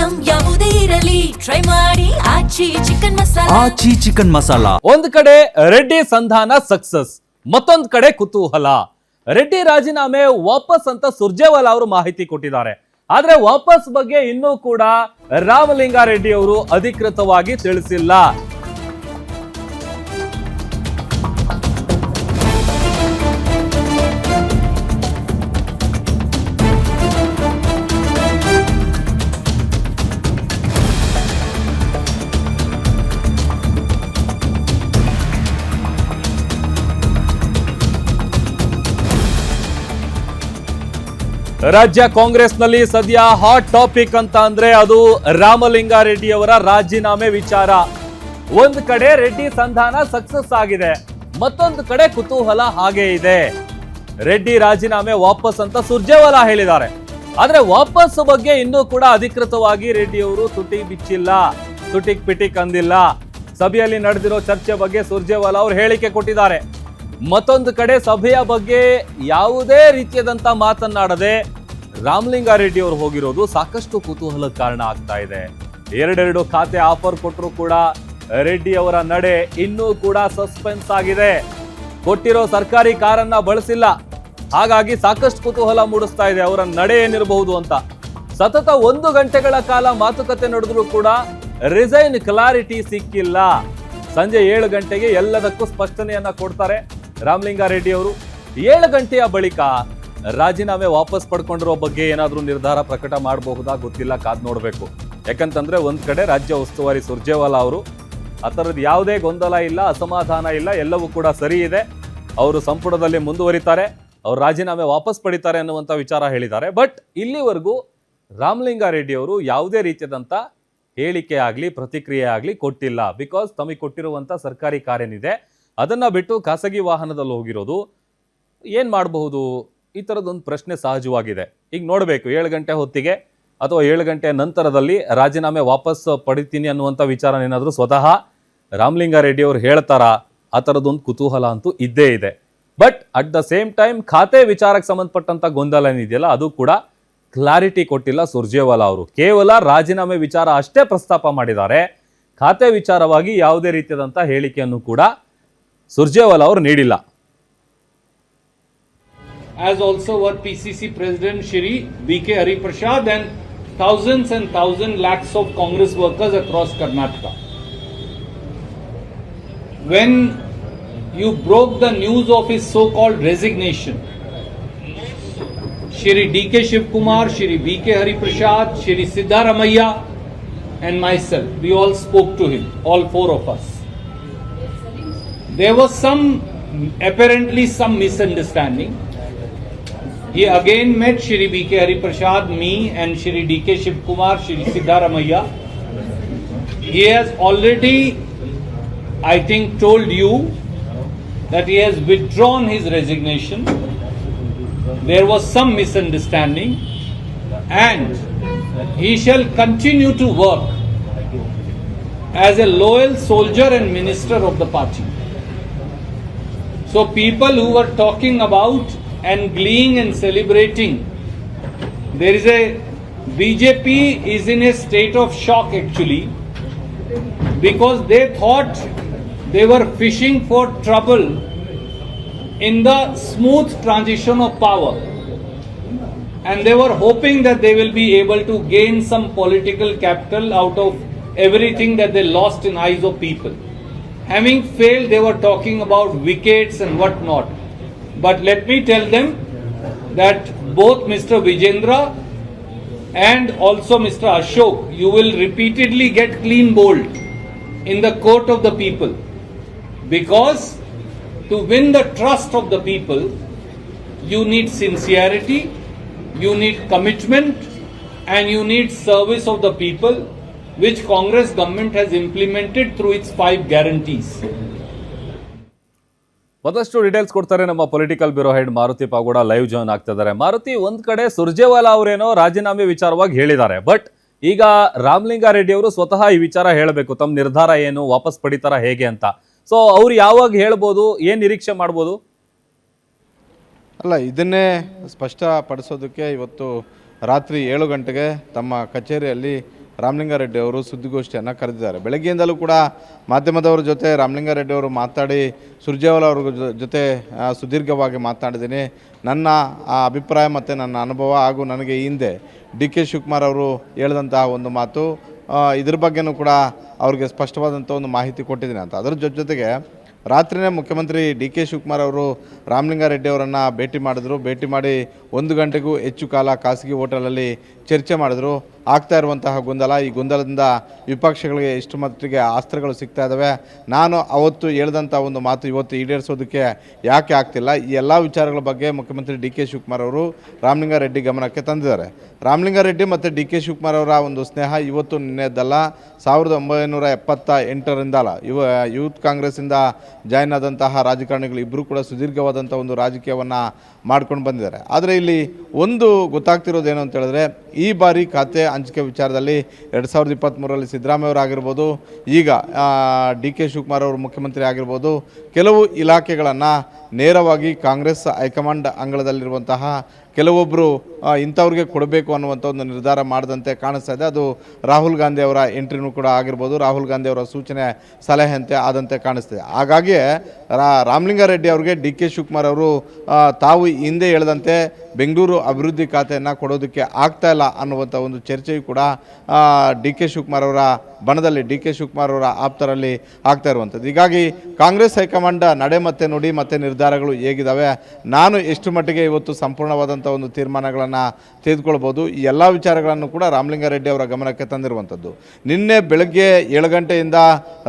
Item ಯಾವುದೇ ಇರಲಿ try ಮಾಡಿ ಆಚಿ ಚಿಕನ್ ಮಸಾಲಾ. ಆಚಿ ಚಿಕನ್ ಮಸಾಲಾ. ಒಂದ್ ಕಡೆ ರೆಡ್ಡಿ ಸಂಧಾನ ಸಕ್ಸಸ್, ಮತ್ತೊಂದ್ ಕಡೆ ಕುತೂಹಲ. ರೆಡ್ಡಿ ರಾಜೀನಾಮೆ ವಾಪಸ್ ಅಂತ ಸುರ್ಜೇವಾಲಾ ಅವರು ಮಾಹಿತಿ ಕೊಟ್ಟಿದ್ದಾರೆ. ಆದ್ರೆ ವಾಪಸ್ ಬಗ್ಗೆ ಇನ್ನೂ ಕೂಡ ರಾಮಲಿಂಗಾರೆಡ್ಡಿ ಅವರು ಅಧಿಕೃತವಾಗಿ ತಿಳಿಸಿಲ್ಲ. ರಾಜ್ಯ ಕಾಂಗ್ರೆಸ್ನಲ್ಲಿ ಸದ್ಯ ಹಾಟ್ ಟಾಪಿಕ್ ಅಂತ ಅಂದ್ರೆ ಅದು ರಾಮಲಿಂಗಾರೆಡ್ಡಿ ಅವರ ರಾಜೀನಾಮೆ ವಿಚಾರ. ಒಂದ್ ಕಡೆ ರೆಡ್ಡಿ ಸಂಧಾನ ಸಕ್ಸಸ್ ಆಗಿದೆ, ಮತ್ತೊಂದು ಕಡೆ ಕುತೂಹಲ ಹಾಗೆ ಇದೆ. ರೆಡ್ಡಿ ರಾಜೀನಾಮೆ ವಾಪಸ್ ಅಂತ ಸುರ್ಜೇವಾಲಾ ಹೇಳಿದ್ದಾರೆ. ಆದ್ರೆ ವಾಪಸ್ ಬಗ್ಗೆ ಇನ್ನೂ ಕೂಡ ಅಧಿಕೃತವಾಗಿ ರೆಡ್ಡಿ ಅವರು ತುಟಿ ಬಿಚ್ಚಿಲ್ಲ, ತುಟಿಕ್ ಪಿಟಿಕ್ ಅಂದಿಲ್ಲ. ಸಭೆಯಲ್ಲಿ ನಡೆದಿರೋ ಚರ್ಚೆ ಬಗ್ಗೆ ಸುರ್ಜೇವಾಲಾ ಅವರು ಹೇಳಿಕೆ ಕೊಟ್ಟಿದ್ದಾರೆ. ಮತ್ತೊಂದು ಕಡೆ ಸಭೆಯ ಬಗ್ಗೆ ಯಾವುದೇ ರೀತಿಯಾದಂತ ಮಾತನ್ನಾಡದೆ ರಾಮಲಿಂಗಾರೆಡ್ಡಿ ಅವರು ಹೋಗಿರೋದು ಸಾಕಷ್ಟು ಕುತೂಹಲ ಕಾರಣ ಆಗ್ತಾ ಇದೆ. ಎರಡೆರಡು ಖಾತೆ ಆಫರ್ ಕೊಟ್ಟರು ಕೂಡ ರೆಡ್ಡಿ ಅವರ ನಡೆ ಇನ್ನೂ ಕೂಡ ಸಸ್ಪೆನ್ಸ್ ಆಗಿದೆ. ಕೊಟ್ಟಿರೋ ಸರ್ಕಾರಿ ಕಾರನ್ನ ಬಳಸಿಲ್ಲ, ಹಾಗಾಗಿ ಸಾಕಷ್ಟು ಕುತೂಹಲ ಮೂಡಿಸ್ತಾ ಇದೆ ಅವರ ನಡೆ ಏನಿರಬಹುದು ಅಂತ. ಸತತ 1 ಗಂಟೆಗಳ ಕಾಲ ಮಾತುಕತೆ ನಡೆದ್ರು ಕೂಡ ರಿಸೈನ್ ಕ್ಲಾರಿಟಿ ಸಿಕ್ಕಿಲ್ಲ. ಸಂಜೆ 7 ಗಂಟೆಗೆ ಎಲ್ಲದಕ್ಕೂ ಸ್ಪಷ್ಟನೆಯನ್ನ ಕೊಡ್ತಾರೆ ರಾಮಲಿಂಗಾರೆಡ್ಡಿ ಅವರು. 7 ಗಂಟೆಯ ಬಳಿಕ ರಾಜೀನಾಮೆ ವಾಪಸ್ ಪಡ್ಕೊಂಡಿರೋ ಬಗ್ಗೆ ಏನಾದ್ರೂ ನಿರ್ಧಾರ ಪ್ರಕಟ ಮಾಡಬಹುದಾ ಗೊತ್ತಿಲ್ಲ, ಕಾದ್ ನೋಡ್ಬೇಕು. ಯಾಕಂತಂದ್ರೆ ಒಂದ್ ಕಡೆ ರಾಜ್ಯ ಉಸ್ತುವಾರಿ ಸುರ್ಜೇವಾಲಾ ಅವರು ಆ ಥರದ್ದು ಯಾವುದೇ ಗೊಂದಲ ಇಲ್ಲ, ಅಸಮಾಧಾನ ಇಲ್ಲ, ಎಲ್ಲವೂ ಕೂಡ ಸರಿ ಇದೆ, ಅವರು ಸಂಪುಟದಲ್ಲಿ ಮುಂದುವರಿತಾರೆ, ಅವ್ರು ರಾಜೀನಾಮೆ ವಾಪಸ್ ಪಡಿತಾರೆ ಅನ್ನುವಂಥ ವಿಚಾರ ಹೇಳಿದ್ದಾರೆ. ಬಟ್ ಇಲ್ಲಿವರೆಗೂ ರಾಮಲಿಂಗಾರೆಡ್ಡಿ ಅವರು ಯಾವುದೇ ರೀತಿಯಾದಂಥ ಹೇಳಿಕೆ ಆಗಲಿ ಪ್ರತಿಕ್ರಿಯೆ ಆಗಲಿ ಕೊಟ್ಟಿಲ್ಲ. ಬಿಕಾಸ್ ತಮಗೆ ಕೊಟ್ಟಿರುವಂಥ ಸರ್ಕಾರಿ ಕಾರೇನಿದೆ ಅದನ್ನ ಬಿಟ್ಟು ಖಾಸಗಿ ವಾಹನದಲ್ಲಿ ಹೋಗಿರೋದು, ಏನು ಮಾಡಬಹುದು ಈ ಥರದೊಂದು ಪ್ರಶ್ನೆ ಸಹಜವಾಗಿದೆ. ಈಗ ನೋಡಬೇಕು 7 ಗಂಟೆ ಹೊತ್ತಿಗೆ ಅಥವಾ 7 ಗಂಟೆ ನಂತರದಲ್ಲಿ ರಾಜೀನಾಮೆ ವಾಪಸ್ ಪಡಿತೀನಿ ಅನ್ನುವಂಥ ವಿಚಾರ ಏನಾದರೂ ಸ್ವತಃ ರಾಮಲಿಂಗಾರೆಡ್ಡಿ ಅವರು ಹೇಳ್ತಾರಾ, ಆ ಥರದೊಂದು ಕುತೂಹಲ ಅಂತೂ ಇದ್ದೇ ಇದೆ. But at the same time ಖಾತೆ ವಿಚಾರಕ್ಕೆ ಸಂಬಂಧಪಟ್ಟಂಥ ಗೊಂದಲ ಏನಿದೆಯಲ್ಲ ಅದು ಕೂಡ ಕ್ಲಾರಿಟಿ ಕೊಟ್ಟಿಲ್ಲ ಸುರ್ಜೇವಾಲಾ ಅವರು. ಕೇವಲ ರಾಜೀನಾಮೆ ವಿಚಾರ ಅಷ್ಟೇ ಪ್ರಸ್ತಾಪ ಮಾಡಿದ್ದಾರೆ, ಖಾತೆ ವಿಚಾರವಾಗಿ ಯಾವುದೇ ರೀತಿಯಾದಂಥ ಹೇಳಿಕೆಯನ್ನು ಕೂಡ ಸುರ್ಜೇವಾಲಾ ಅವರು ನೀಡಿಲ್ಲ. As also what PCC President Shri B.K. Hari Prasad and thousands lakhs of Congress workers across Karnataka. When you broke the news of his so-called resignation, Shri D.K. Shivkumar, Shri B.K. Hari Prasad, Shri Siddaramaiah and myself, we all spoke to him, all 4 of us. There was apparently some misunderstanding. He again met Shri B.K. Hari Prasad, me and Shri D.K. Shivkumar, Shri Siddaramaiah. He has already, I think, told you that he has withdrawn his resignation. There was some misunderstanding and he shall continue to work as a loyal soldier and minister of the party. So people who were talking about and gleeing and celebrating, there is BJP is in a state of shock actually, because they thought they were fishing for trouble in the smooth transition of power, and they were hoping that they will be able to gain some political capital out of everything that they lost in eyes of people. Having failed, they were talking about wickets and what not. But let me tell them that both Mr. Vijendra and also Mr. Ashok, you will repeatedly get clean bowled in the court of the people, because to win the trust of the people, you need sincerity, you need commitment, and you need service of the people, which Congress government has implemented through its 5 guarantees. ಮತ್ತಷ್ಟು details ಕೊಡ್ತಾರೆ ನಮ್ಮ political bureau head Maruti Pagoda live join ಆಗ್ತಿದ್ದಾರೆ. ಮಾರುತಿ, ಒಂದ್ ಕಡೆ ಸುರ್ಜೇವಾಲಾ ಅವರೇನೋ ರಾಜೀನಾಮೆ ವಿಚಾರವಾಗಿ ಹೇಳಿದ್ದಾರೆ, ಬಟ್ ಈಗ ರಾಮಲಿಂಗಾರೆಡ್ಡಿ ಅವರು ಸ್ವತಃ ಈ ವಿಚಾರ ಹೇಳಬೇಕು, ತಮ್ಮ ನಿರ್ಧಾರ ಏನು, ವಾಪಸ್ ಪಡಿತಾರ ಹೇಗೆ ಅಂತ. ಸೊ ಅವ್ರು ಯಾವಾಗ ಹೇಳ್ಬೋದು, ಏನ್ ನಿರೀಕ್ಷೆ ಮಾಡ್ಬೋದು? ಅಲ್ಲ, ಇದನ್ನೇ ಸ್ಪಷ್ಟಪಡಿಸೋದಕ್ಕೆ ಇವತ್ತು ರಾತ್ರಿ 7 ಗಂಟೆಗೆ ತಮ್ಮ ಕಚೇರಿಯಲ್ಲಿ ರಾಮಲಿಂಗಾರೆಡ್ಡಿ ಅವರು ಸುದ್ದಿಗೋಷ್ಠಿಯನ್ನು ಕರೆದಿದ್ದಾರೆ. ಬೆಳಗ್ಗೆಯಿಂದಲೂ ಕೂಡ ಮಾಧ್ಯಮದವರ ಜೊತೆ ರಾಮಲಿಂಗಾರೆಡ್ಡಿ ಅವರು ಮಾತಾಡಿ ಸುರ್ಜೇವಾಲಾ ಅವ್ರ ಜೊತೆ ಸುದೀರ್ಘವಾಗಿ ಮಾತನಾಡಿದ್ದೀನಿ. ನನ್ನ ಅಭಿಪ್ರಾಯ ಮತ್ತು ನನ್ನ ಅನುಭವ ಹಾಗೂ ನನಗೆ ಈ ಹಿಂದೆ ಡಿ ಕೆ ಶಿವಕುಮಾರ್ ಅವರು ಹೇಳಿದಂತಹ ಒಂದು ಮಾತು, ಇದ್ರ ಬಗ್ಗೆನೂ ಕೂಡ ಅವ್ರಿಗೆ ಸ್ಪಷ್ಟವಾದಂಥ ಒಂದು ಮಾಹಿತಿ ಕೊಟ್ಟಿದ್ದೀನಿ ಅಂತ. ಅದರ ಜೊತೆಗೆ ರಾತ್ರಿಯೇ ಮುಖ್ಯಮಂತ್ರಿ ಡಿ ಕೆ ಶಿವಕುಮಾರ್ ಅವರು ರಾಮಲಿಂಗಾರೆಡ್ಡಿ ಅವರನ್ನು ಭೇಟಿ ಮಾಡಿದ್ರು. ಭೇಟಿ ಮಾಡಿ 1 ಗಂಟೆಗೂ ಹೆಚ್ಚು ಕಾಲ ಖಾಸಗಿ ಹೋಟೆಲಲ್ಲಿ ಚರ್ಚೆ ಮಾಡಿದ್ರು. ಆಗ್ತಾ ಇರುವಂತಹ ಗೊಂದಲ, ಈ ಗೊಂದಲದಿಂದ ವಿಪಕ್ಷಗಳಿಗೆ ಎಷ್ಟು ಮಟ್ಟಿಗೆ ಅಸ್ತ್ರಗಳು ಸಿಗ್ತಾ ಇದ್ದಾವೆ, ನಾನು ಅವತ್ತು ಹೇಳಿದಂಥ ಒಂದು ಮಾತು ಇವತ್ತು ಈಡೇರಿಸೋದಕ್ಕೆ ಯಾಕೆ ಆಗ್ತಿಲ್ಲ, ಈ ಎಲ್ಲ ವಿಚಾರಗಳ ಬಗ್ಗೆ ಮುಖ್ಯಮಂತ್ರಿ ಡಿ ಕೆ ಶಿವಕುಮಾರ್ ಅವರು ರಾಮಲಿಂಗಾರೆಡ್ಡಿ ಗಮನಕ್ಕೆ ತಂದಿದ್ದಾರೆ. ರಾಮಲಿಂಗಾರೆಡ್ಡಿ ಮತ್ತು ಡಿ ಕೆ ಶಿವಕುಮಾರ್ ಅವರ ಒಂದು ಸ್ನೇಹ ಇವತ್ತು ನಿನ್ನೆದ್ದಲ್ಲ, 1978ರಿಂದಲ್ಲ. ಯೂತ್ ಕಾಂಗ್ರೆಸ್ಸಿಂದ ಜಾಯ್ನ್ ಆದಂತಹ ರಾಜಕಾರಣಿಗಳು ಇಬ್ಬರು ಕೂಡ ಸುದೀರ್ಘವಾದಂಥ ಒಂದು ರಾಜಕೀಯವನ್ನು ಮಾಡ್ಕೊಂಡು ಬಂದಿದ್ದಾರೆ. ಆದರೆ ಇಲ್ಲಿ ಒಂದು ಗೊತ್ತಾಗ್ತಿರೋದೇನು ಅಂತ ಹೇಳಿದ್ರೆ, ಈ ಬಾರಿ ಖಾತೆ ಹಂಚಿಕೆ ವಿಚಾರದಲ್ಲಿ 2023ರಲ್ಲಿ ಸಿದ್ದರಾಮಯ್ಯ ಅವರು ಆಗಿರ್ಬೋದು, ಈಗ ಡಿ ಕೆ ಶಿವಕುಮಾರ್ ಅವರು ಮುಖ್ಯಮಂತ್ರಿ ಆಗಿರ್ಬೋದು, ಕೆಲವು ಇಲಾಖೆಗಳನ್ನು ನೇರವಾಗಿ ಕಾಂಗ್ರೆಸ್ ಹೈಕಮಾಂಡ್ ಅಂಗಳದಲ್ಲಿರುವಂತಹ ಕೆಲವೊಬ್ಬರು ಇಂಥವ್ರಿಗೆ ಕೊಡಬೇಕು ಅನ್ನುವಂಥ ಒಂದು ನಿರ್ಧಾರ ಮಾಡಿದಂತೆ ಕಾಣಿಸ್ತಾ ಇದೆ. ಅದು ರಾಹುಲ್ ಗಾಂಧಿ ಅವರ ಎಂಟ್ರಿನೂ ಕೂಡ ಆಗಿರ್ಬೋದು, ರಾಹುಲ್ ಗಾಂಧಿ ಅವರ ಸೂಚನೆ ಸಲಹೆಯಂತೆ ಆದಂತೆ ಕಾಣಿಸ್ತಿದೆ. ಹಾಗಾಗಿ ರಾಮಲಿಂಗಾರೆಡ್ಡಿ ಅವರಿಗೆ ಡಿ ಕೆ ಶಿವಕುಮಾರ್ ಅವರು ತಾವು ಹಿಂದೆ ಹೇಳಿದಂತೆ ಬೆಂಗಳೂರು ಅಭಿವೃದ್ಧಿ ಖಾತೆಯನ್ನು ಕೊಡೋದಕ್ಕೆ ಆಗ್ತಾ ಇಲ್ಲ ಅನ್ನುವಂಥ ಒಂದು ಚರ್ಚೆಯು ಕೂಡ ಡಿ ಕೆ ಶಿವಕುಮಾರ್ ಅವರ ಬಣದಲ್ಲಿ, ಡಿ ಕೆ ಶಿವಕುಮಾರ್ ಅವರ ಆಪ್ತರಲ್ಲಿ ಆಗ್ತಾ ಇರುವಂಥದ್ದು. ಹೀಗಾಗಿ ಕಾಂಗ್ರೆಸ್ ಹೈಕಮಾಂಡ್ ನಡೆ ಮತ್ತು ನುಡಿ ಮತ್ತು ನಿರ್ಧಾರಗಳು ಹೇಗಿದ್ದಾವೆ, ನಾನು ಎಷ್ಟು ಮಟ್ಟಿಗೆ ಇವತ್ತು ಸಂಪೂರ್ಣವಾದಂಥ ಒಂದು ತೀರ್ಮಾನಗಳನ್ನು ತೆಗೆದುಕೊಳ್ಬೋದು, ಈ ಎಲ್ಲ ವಿಚಾರಗಳನ್ನು ಕೂಡ ರಾಮಲಿಂಗಾರೆಡ್ಡಿ ಅವರ ಗಮನಕ್ಕೆ ತಂದಿರುವಂಥದ್ದು. ನಿನ್ನೆ ಬೆಳಗ್ಗೆ 7 ಗಂಟೆಯಿಂದ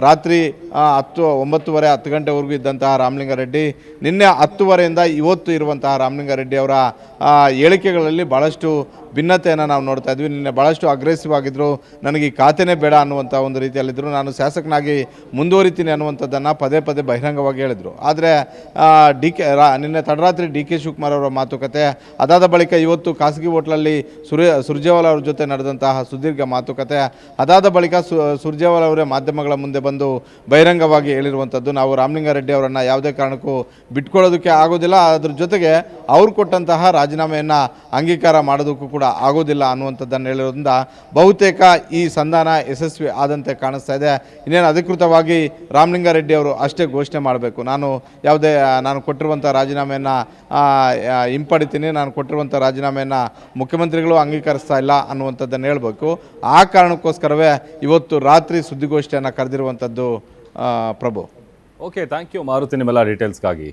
ರಾತ್ರಿ 9:30 10 ಗಂಟೆವರೆಗೂ ಇದ್ದಂತಹ ರಾಮಲಿಂಗಾರೆಡ್ಡಿ ನಿನ್ನೆ 10:30ಯಿಂದ ಇವತ್ತು ಇರುವಂತಹ ರಾಮಲಿಂಗಾರೆಡ್ಡಿ ಅವರ ಹೇಳಿಕೆಗಳಲ್ಲಿ ಭಾಳಷ್ಟು ಭಿನ್ನತೆಯನ್ನು ನಾವು ನೋಡ್ತಾ ಇದ್ವಿ. ನಿನ್ನೆ ಭಾಳಷ್ಟು ಅಗ್ರೆಸಿವ್ ಆಗಿದ್ದರು. ನನಗೆ ಈ ಖಾತೆನೇ ಬೇಡ ಅನ್ನುವಂಥ ಒಂದು ರೀತಿಯಲ್ಲಿದ್ದರು. ನಾನು ಶಾಸಕನಾಗಿ ಮುಂದುವರಿತೀನಿ ಅನ್ನುವಂಥದ್ದನ್ನು ಪದೇ ಪದೇ ಬಹಿರಂಗವಾಗಿ ಹೇಳಿದರು. ಆದರೆ ನಿನ್ನೆ ತಡರಾತ್ರಿ ಡಿ ಕೆ ಶಿವಕುಮಾರ್ ಅವರ ಮಾತುಕತೆ ಅದಾದ ಬಳಿಕ ಇವತ್ತು ಖಾಸಗಿ ಹೋಟ್ಲಲ್ಲಿ ಸುರ್ಜೇವಾಲಾ ಅವ್ರ ಜೊತೆ ನಡೆದಂತಹ ಸುದೀರ್ಘ ಮಾತುಕತೆ ಅದಾದ ಬಳಿಕ ಸುರ್ಜೇವಾಲಾ ಅವರೇ ಮಾಧ್ಯಮಗಳ ಮುಂದೆ ಬಂದು ಬಹಿರಂಗವಾಗಿ ಹೇಳಿರುವಂಥದ್ದು, ನಾವು ರಾಮಲಿಂಗಾರೆಡ್ಡಿ ಅವರನ್ನು ಯಾವುದೇ ಕಾರಣಕ್ಕೂ ಬಿಟ್ಕೊಳ್ಳೋದಕ್ಕೆ ಆಗೋದಿಲ್ಲ, ಅದ್ರ ಜೊತೆಗೆ ಅವ್ರು ಕೊಟ್ಟಂತಹ ರಾಜೀನಾಮೆಯನ್ನು ಅಂಗೀಕಾರ ಮಾಡೋದಕ್ಕೂ ಕೂಡ ಆಗೋದಿಲ್ಲ ಅನ್ನುವಂಥದ್ದನ್ನು ಹೇಳಿರೋದ್ರಿಂದ ಬಹುತೇಕ ಈ ಸಂಧಾನ ಯಶಸ್ವಿ ಆದಂತೆ ಕಾಣಿಸ್ತಾ ಇದೆ. ಇನ್ನೇನು ಅಧಿಕೃತವಾಗಿ ರಾಮಲಿಂಗಾರೆಡ್ಡಿ ಅವರು ಅಷ್ಟೇ ಘೋಷಣೆ ಮಾಡಬೇಕು, ನಾನು ಕೊಟ್ಟಿರುವಂಥ ರಾಜೀನಾಮೆಯನ್ನು ಹಿಂಪಡಿತೀನಿ, ನಾನು ಕೊಟ್ಟಿರುವಂಥ ರಾಜೀನಾಮೆಯನ್ನು ಮುಖ್ಯಮಂತ್ರಿಗಳು ಅಂಗೀಕರಿಸ್ತಾ ಇಲ್ಲ ಅನ್ನುವಂಥದ್ದನ್ನು ಹೇಳಬೇಕು. ಆ ಕಾರಣಕ್ಕೋಸ್ಕರವೇ ಇವತ್ತು ರಾತ್ರಿ ಸುದ್ದಿಗೋಷ್ಠಿಯನ್ನು ಕರೆದಿರುವಂಥದ್ದು. ಪ್ರಭು. ಓಕೆ, ಥ್ಯಾಂಕ್ ಯು ಮಾರುತಿ ನಿಮ್ಮೆಲ್ಲ ಡೀಟೇಲ್ಸ್ಗಾಗಿ.